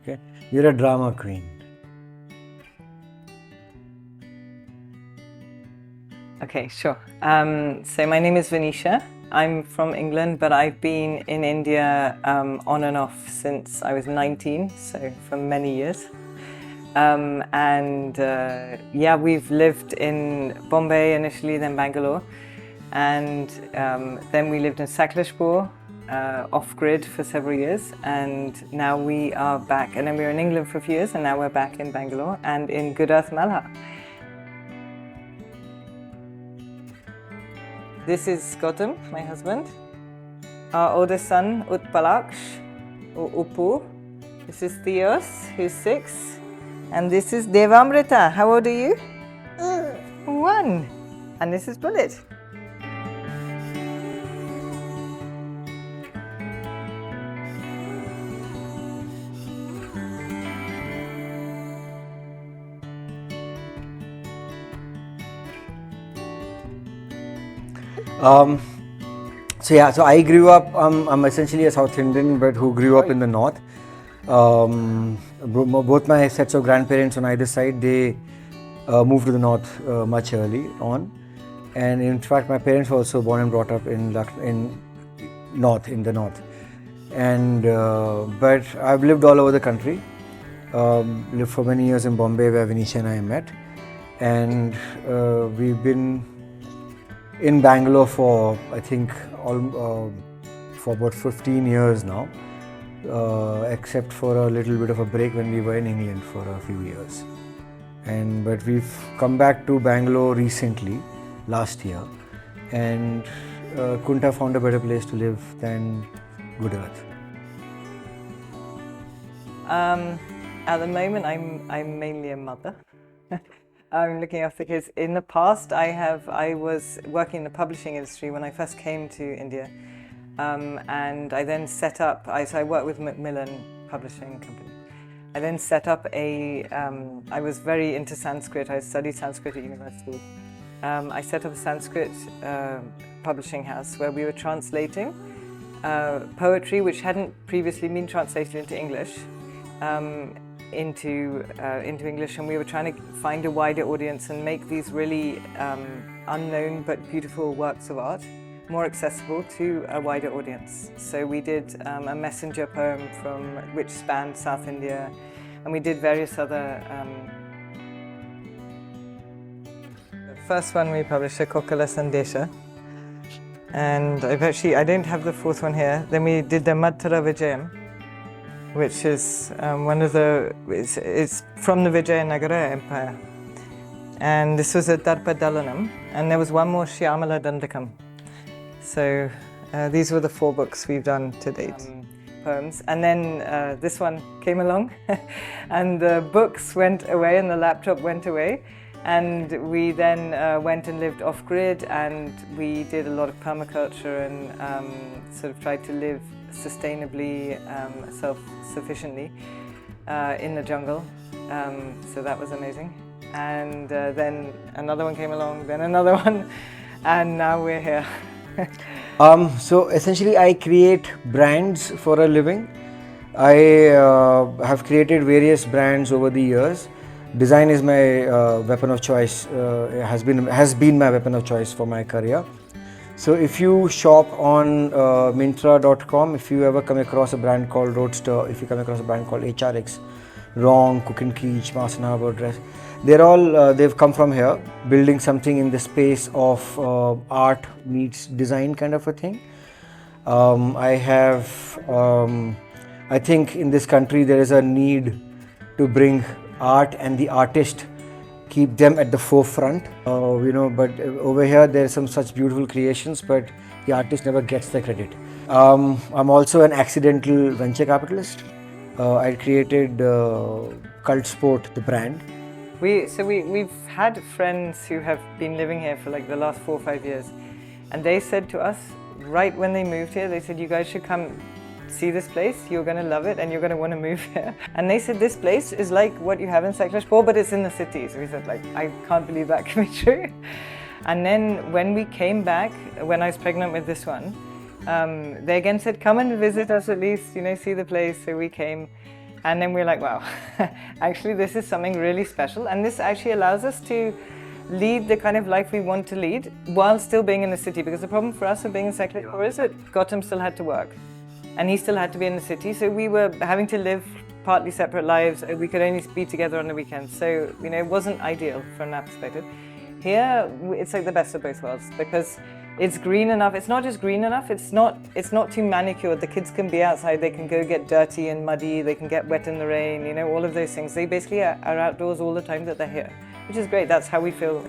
Okay, you're a drama queen. Okay, sure. So my name is Venetia. I'm from England, but I've been in India on and off since I was 19, so for many years. Yeah, we've lived in Bombay initially, then Bangalore, and then we lived in Sakleshpur, off-grid for several years, and now we are back. And then we were in England for a few years, and now we're back in Bangalore and in GoodEarth Malhar. This is Gautam, my husband. Our oldest son, Uthpalaksh, or Upu. This is Theos, who's 6. And this is Devamrita. How old are you? 1. And this is Bullet. So I grew up, I'm essentially a South Indian, but who grew up in the North. Both my sets of grandparents on either side, they moved to the North much early on. And in fact, my parents were also born and brought up in the North. And but I've lived all over the country. Lived for many years in Bombay, where Venetia and I met. And we've been in Bangalore for, I think, for about 15 years now, except for a little bit of a break when we were in England for a few years. But we've come back to Bangalore recently, last year, and couldn't have found a better place to live than GoodEarth. At the moment, I'm mainly a mother. I'm looking after kids. In the past, I was working in the publishing industry when I first came to India, and I then set up. So I worked with Macmillan Publishing Company. I then set up I was very into Sanskrit. I studied Sanskrit at university. I set up a Sanskrit publishing house where we were translating poetry which hadn't previously been translated into English. Into English, and we were trying to find a wider audience and make these really unknown but beautiful works of art more accessible to a wider audience. So we did a messenger poem which spanned South India, and we did various other. The first one we published, a Kokala Sandesha, and I don't have the 4th one here. Then we did the Madhara Vijayam, which is it's from the Vijayanagara Empire. And this was a Darpa Dalanam, and there was one more, Shyamala Dandakam. So these were the 4 books we've done to date. Poems. And then this one came along, and the books went away and the laptop went away. And we then went and lived off-grid, and we did a lot of permaculture and sort of tried to live sustainably, self-sufficiently in the jungle. So that was amazing. And then another one came along, then another one, and now we're here. So essentially, I create brands for a living. I have created various brands over the years. Design is my weapon of choice, has been my weapon of choice for my career. So if you shop on Myntra.com, if you ever come across a brand called Roadster, if you come across a brand called HRX, Wrong, Cook and Keech, Master Harbour Dress, they've come from here, building something in the space of art meets design kind of a thing. I think in this country there is a need to bring art and the artist, keep them at the forefront, but over here there are some such beautiful creations, but the artist never gets the credit. I'm also an accidental venture capitalist. I created Cult Sport, the brand. We've had friends who have been living here for like the last 4 or 5 years, and they said to us, right when they moved here, they said, you guys should come see this place, you're going to love it and you're going to want to move here. And they said, this place is like what you have in Sakleshpur, but it's in the city. So we said, I can't believe that can be true. And then when we came back, when I was pregnant with this one, they again said, come and visit us at least, see the place. So we came, And then we're like, wow, actually this is something really special, and this actually allows us to lead the kind of life we want to lead while still being in the city, because the problem for us of being in second floor is that Gautam still had to work and he still had to be in the city, so we were having to live partly separate lives. We could only be together on the weekends, so it wasn't ideal from that perspective. Here it's like the best of both worlds, because it's green enough. It's not just green enough, it's not too manicured. The kids can be outside, they can go get dirty and muddy, they can get wet in the rain, all of those things. They basically are outdoors all the time that they're here, which is great. That's how we feel.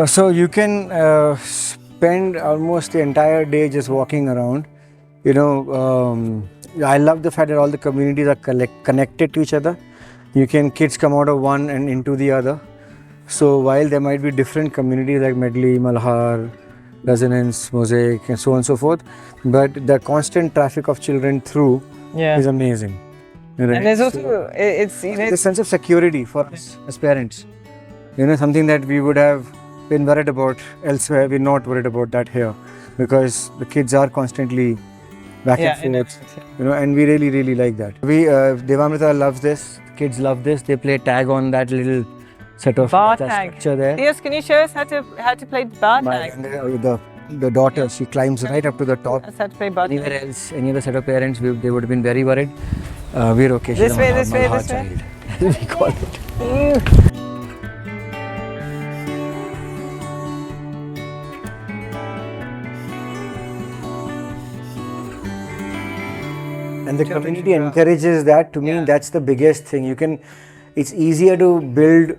So you can spend almost the entire day just walking around. I love the fact that all the communities are connected to each other. Kids come out of one and into the other. So while there might be different communities like Medley, Malhar, Resonance, Mosaic, and so on and so forth, but the constant traffic of children through is amazing. Right? And there's also, it's the sense of security for us as parents. Something that we would have been worried about elsewhere, we're not worried about that here, because the kids are constantly back and forth, and we really, really like that. Devamrita loves this, kids love this. They play tag on that little set of bar tag structure there. Theos, can you show us how to play bar tag? The daughter, she climbs right up to the top. That's how to play bar tag. Anywhere else, any other set of parents, they would have been very worried. We're okay. This way, this way, Malhar this way. child, we call it. And the community encourages that. To me, that's the biggest thing. It's easier to build.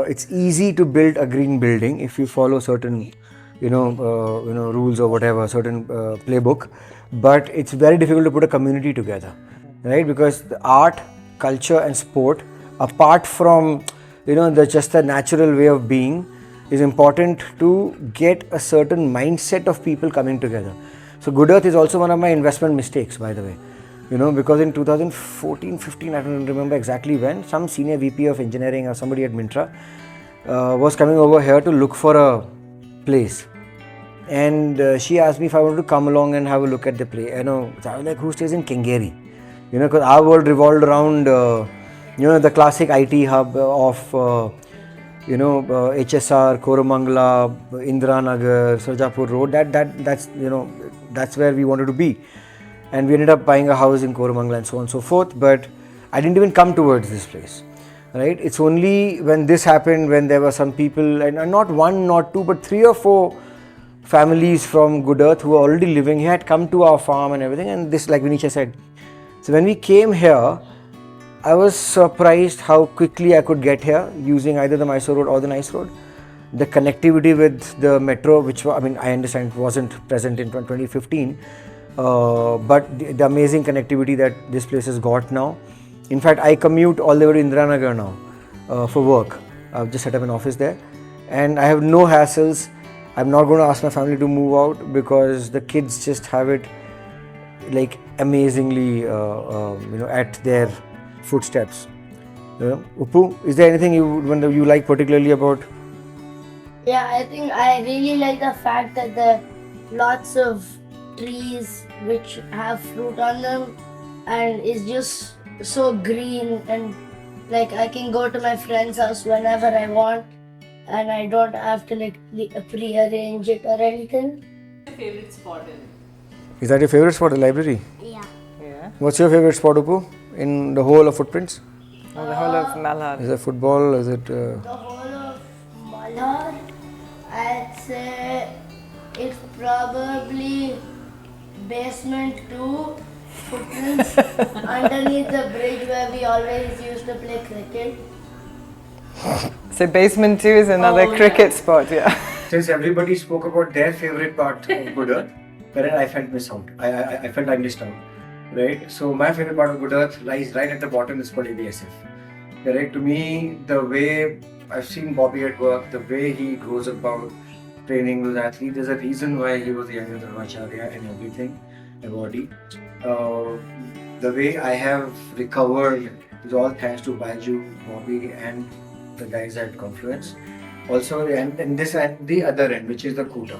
It's easy to build a green building if you follow certain, rules or whatever, certain playbook. But it's very difficult to put a community together, right? Because the art, culture, and sport, apart from just the natural way of being, is important to get a certain mindset of people coming together. So GoodEarth is also one of my investment mistakes, by the way. Because in 2014-15, I don't remember exactly when, some senior VP of engineering or somebody at Mintra was coming over here to look for a place. And she asked me if I wanted to come along and have a look at the place. So I was like, who stays in Kengeri? Because our world revolved around, the classic IT hub of, HSR, Koramangala, Indiranagar, Sarjapur Road. That's where we wanted to be. And we ended up buying a house in Koramangala and so on and so forth. But I didn't even come towards this place, right? It's only when this happened, when there were some people, and not one, not two, but 3 or 4 families from GoodEarth who were already living here had come to our farm and everything. And this, like Venetia said, so when we came here, I was surprised how quickly I could get here using either the Mysore Road or the Nice Road. The connectivity with the metro, which I understand wasn't present in 2015. But the amazing connectivity that this place has got now. In fact, I commute all the way to Indiranagar now for work. I've just set up an office there, and I have no hassles. I'm not going to ask my family to move out because the kids just have it like amazingly, at their footsteps. Uppu, is there anything you like particularly about? Yeah, I think I really like the fact that there are lots of trees which have fruit on them, and it's just so green, and like I can go to my friend's house whenever I want, and I don't have to pre-arrange it or anything. Favorite spot Is that your favorite spot, the library? Yeah. What's your favorite spot, Uppu, in the whole of Footprints? The whole of Malhar. Is it football? Is it? The whole of Malhar, I'd say it's probably basement 2, Footprints, underneath the bridge where we always used to play cricket. So basement 2 is another cricket spot, Since everybody spoke about their favorite part of GoodEarth, wherein I felt missed out. I felt I missed out, right? So my favorite part of GoodEarth lies right at the bottom. It's called ABSF. Right? To me, the way I've seen Bobby at work, the way he goes about training those athletes, there's a reason why he was the younger Dharmacharya and everything, Awardee. The way I have recovered is all thanks to Baiju, Bobby, and the guys at Confluence. Also, and this and the other end, which is the Kuta.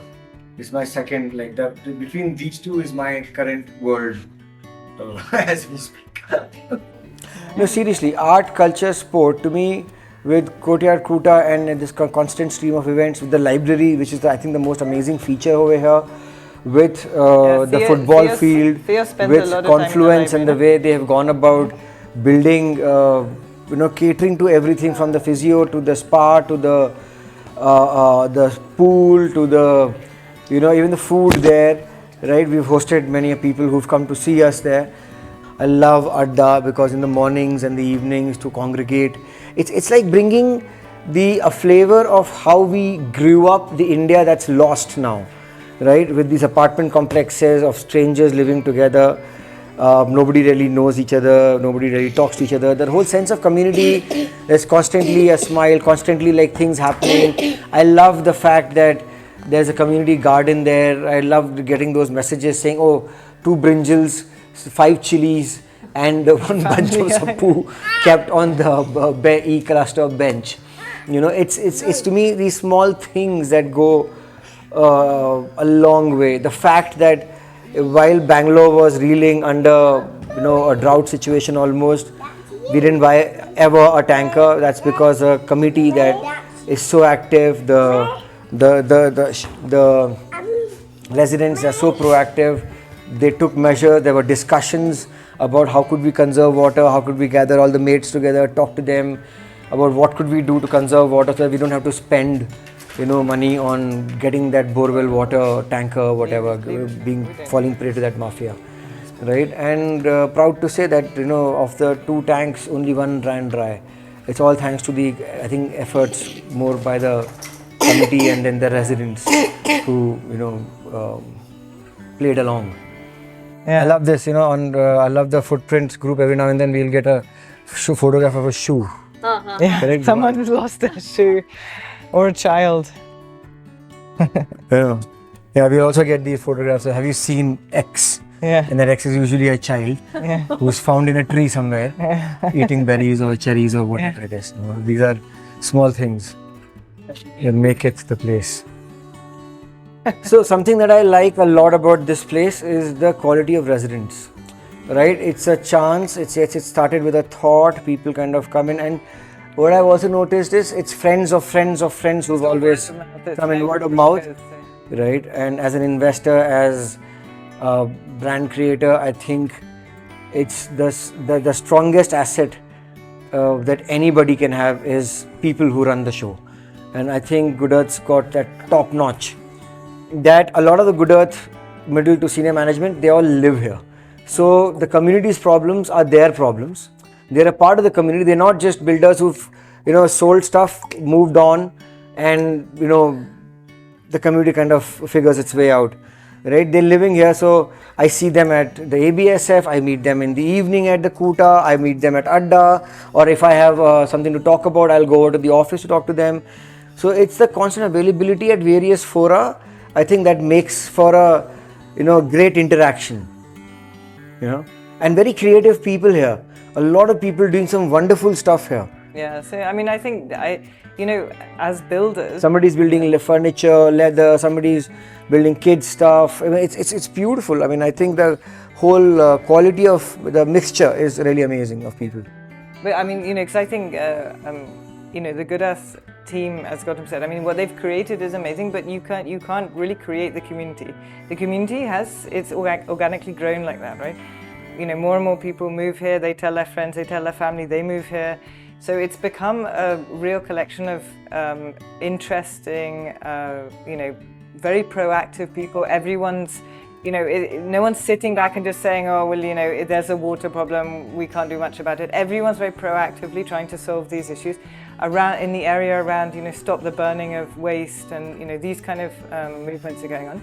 Is my second, like between these two is my current world as we speak. No, seriously, art, culture, sport, to me, with Courtyard Kuta and this constant stream of events, with the library, which is I think the most amazing feature over here, with the football field, Theos spends a with lot of time in the Confluence and the library. way they have gone about building, catering to everything from the physio to the spa to the pool to the, even the food there, right? We've hosted many people who've come to see us there. I love Adda because in the mornings and the evenings to congregate, it's like bringing a flavor of how we grew up, the India that's lost now, right? With these apartment complexes of strangers living together, nobody really knows each other, nobody really talks to each other. That whole sense of community, there's constantly a smile, constantly like things happening. I love the fact that there's a community garden there. I love getting those messages saying, oh, 2 brinjals, 5 chilies and 1 bunch of sappu kept on the e-cluster bench. It's to me these small things that go a long way. The fact that while Bangalore was reeling under a drought situation almost, we didn't buy ever a tanker. That's because a committee that is so active, the residents are so proactive. They took measures. There were discussions about how could we conserve water, how could we gather all the mates together, talk to them about what could we do to conserve water so that we don't have to spend money on getting that borewell water tanker, whatever, falling prey to that mafia, right? And proud to say that of the 2 tanks, only 1 ran dry. It's all thanks to the efforts more by the committee and then the residents who played along. Yeah. I love this, I love the footprints group. Every now and then we'll get a photograph of a shoe. Yeah, Correct? someone who's lost their shoe or a child. Yeah, we also get these photographs. Have you seen X? Yeah. And that X is usually a child who's found in a tree somewhere, eating berries or cherries or whatever it is. These are small things that make it the place. So something that I like a lot about this place is the quality of residents, right? It's a chance. It started with a thought. People kind of come in, and what I've also noticed is it's friends of friends of friends who've always come in, word of mouth, right? And as an investor, as a brand creator, I think it's the strongest asset that anybody can have is people who run the show. And I think GoodEarth's got that top notch. That a lot of the GoodEarth middle to senior management, they all live here. So the community's problems are their problems. They're a part of the community. They're not just builders who've sold stuff, moved on, and the community kind of figures its way out, right? They're living here. So I see them at the ABSF, I meet them in the evening at the Kuta, I meet them at Adda, or if I have something to talk about, I'll go over to the office to talk to them. So it's the constant availability at various fora, I think, that makes for a great interaction, and very creative people here. A lot of people doing some wonderful stuff here. Yeah, so I mean, I think as builders, somebody's building furniture, leather, somebody's building kids stuff. I mean, it's beautiful. I mean, I think the whole quality of the mixture is really amazing of people. But I mean, because I think the GoodEarth team, as Gautam said, I mean, what they've created is amazing, but you can't really create the community. The community it's organically grown like that, right? More and more people move here, they tell their friends, they tell their family, they move here. So it's become a real collection of interesting, very proactive people. Everyone's, no one's sitting back and just saying, oh, well, there's a water problem, we can't do much about it. Everyone's very proactively trying to solve these issues in the area around, stop the burning of waste, and, these kind of movements are going on.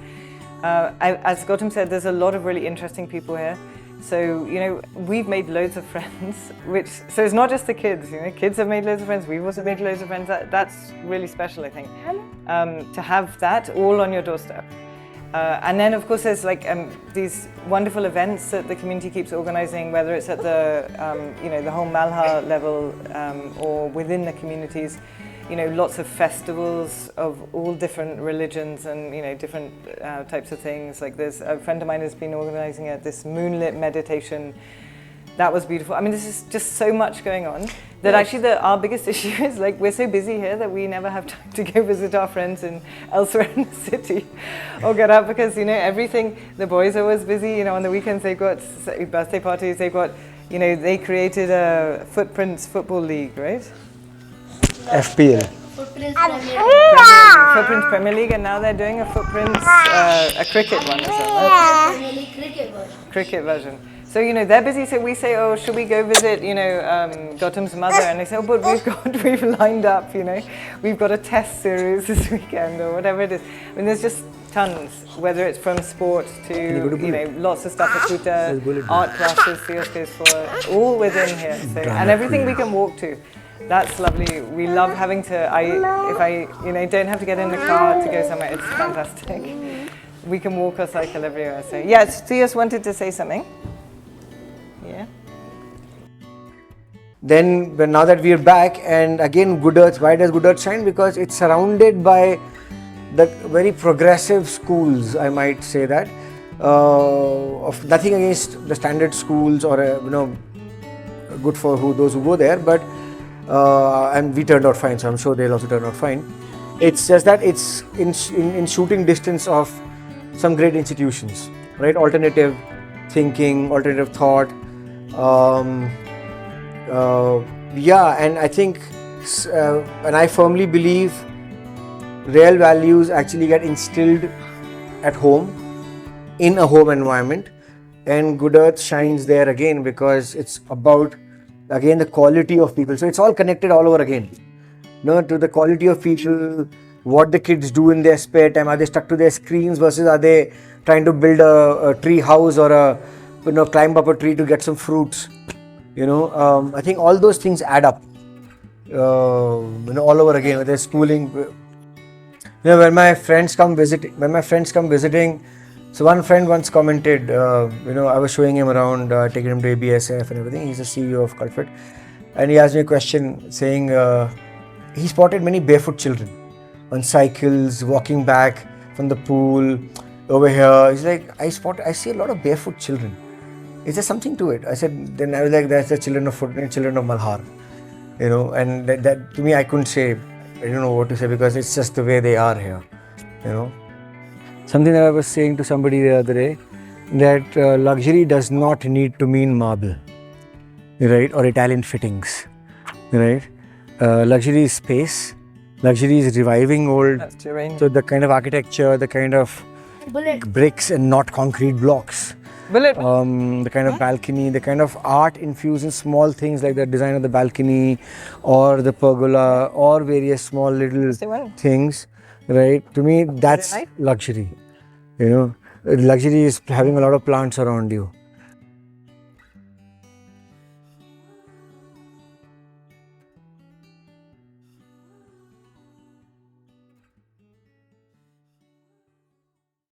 As Gautam said, there's a lot of really interesting people here. So, we've made loads of friends, so it's not just the kids, kids have made loads of friends, we've also made loads of friends. That's really special, I think, to have that all on your doorstep. And then, of course, there's these wonderful events that the community keeps organizing, whether it's at the, the whole Malhar level or within the communities. you know, lots of festivals of all different religions and, you know, different types of things. Like there's a friend of mine has been organising this moonlit meditation. That was beautiful. I mean, this is just so much going on that actually our biggest issue is like we're so busy here that we never have time to go visit our friends elsewhere in the city or get out because, you know, everything, the boys are always busy, you know, on the weekends they've got birthday parties, they've got, you know, they created a Footprints Football League, right? FPL. Footprints Premier Footprints Premier League, and now they're doing a Footprints, a cricket one, isn't it? Premier League cricket version. Cricket version. So, you know, they're busy, so we say, oh, should we go visit, you know, Gautam's mother? And they say, oh, but we've lined up, you know, we've got a test series this weekend or whatever it is. I mean, there's just tons, whether it's from sport to, you know, lots of stuff, art classes, Theos goes for, all within here. So, and everything we can walk to. That's lovely. We love having to, if I, you know, don't have to get in the car to go somewhere, it's fantastic. We can walk or cycle everywhere. So, yes, Theos wanted to say something. Yeah. Then, now that we are back, and again, GoodEarth, why does GoodEarth shine? Because it's surrounded by the very progressive schools, I might say that. Of nothing against the standard schools or, you know, good for those who go there, but and we turned out fine, so I'm sure they'll also turn out fine. It's just that it's in shooting distance of some great institutions, right? Alternative thinking, alternative thought. Yeah, and I think, and I firmly believe real values actually get instilled at home, in a home environment, and GoodEarth shines there again because it's about, again, the quality of people. So it's all connected all over again, you know, to the quality of people, what the kids do in their spare time. Are they stuck to their screens versus are they trying to build a tree house or you know, climb up a tree to get some fruits? You know, I think all those things add up, you know, all over again. Whether schooling, you know, when my friends come visiting, so one friend once commented, you know, I was showing him around, taking him to ABSF and everything. He's the CEO of Culfred, and he asked me a question saying he spotted many barefoot children on cycles walking back from the pool over here. He's like, I see a lot of barefoot children. Is there something to it? I said, then I was like, that's the children of Malhar, you know, and that to me, I couldn't say, I don't know what to say because it's just the way they are here, you know. Something that I was saying to somebody the other day, that luxury does not need to mean marble, right, or Italian fittings, right? Luxury is space, luxury is reviving old, so the kind of architecture, the kind of bricks and not concrete blocks. The kind of balcony, the kind of art infused in small things like the design of the balcony or the pergola or various small little things, right? To me, that's luxury. You know, luxury is having a lot of plants around you.